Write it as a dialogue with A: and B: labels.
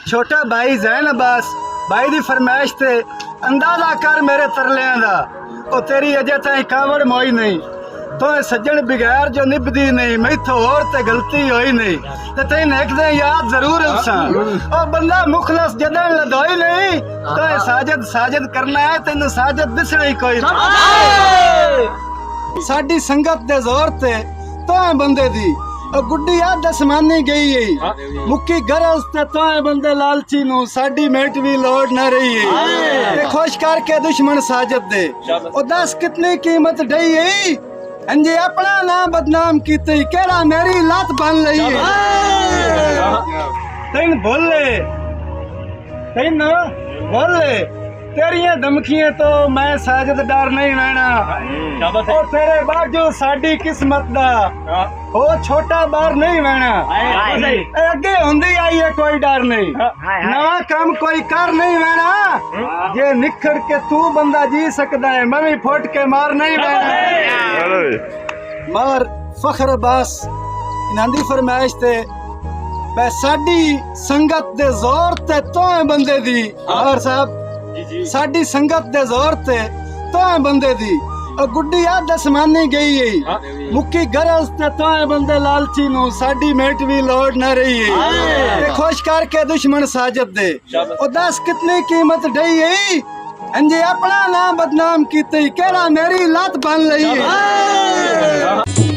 A: छोटा भाई जैन अब्बास भाई दी फरमाइश ते अंदाजा कर मेरे तरलियां दा ओ तेरी अजे ताईं कावड़ मोई नहीं तो सज्जन बगैर जो निभदी नहीं मैथों होर ते गलती होई नहीं ते तैन एक दिन याद जरूर उसा ओ बंदा मुखलस जदन लदोई नहीं तो साजद साजद करना है तेन साजद दिसना ही कोई साडी संगत दे जोर ते तो बंदे दी गुड्डी आ दसमानी गई है मुक्की गरज ते तो बंदे लालची नु साडी मेट भी लोड ना रही है खुश करके दुश्मन साजद दे ओ दस कितनी कीमत ढई है अंजे अपना ना बदनाम कीते केड़ा मेरी लात बन लई है तैन बोले तैन बोले तेरियां धमकियां तो मैं साजद डर नहीं रहना ओ तेरे बाजू साडी किस्मत दा ओ छोटा बार नहीं रहना अगे हुंदी आई है कोई डर नहीं नवा काम कोई कर नहीं रहना ये निखड़ के तू बंदा जी सकदा है मैं भी फुट के मार नहीं रहना मगर फखर अब्बास इनांदी फरमाइश ते मैं साडी संगत दे जोर ते तो बंदे दी और साहब साडी संगत दे जोर ते तो बंदे दी गुड्डी आ दसमानी गई है मुक्की गरज ते तो बंदे लालची नु साडी मेट भी लोड ना रही है खुश करके दुश्मन साजद दे ओ दस कितनी कीमत ढई है अंजे अपना ना बदनाम कीते केड़ा मेरी लात बन लई है।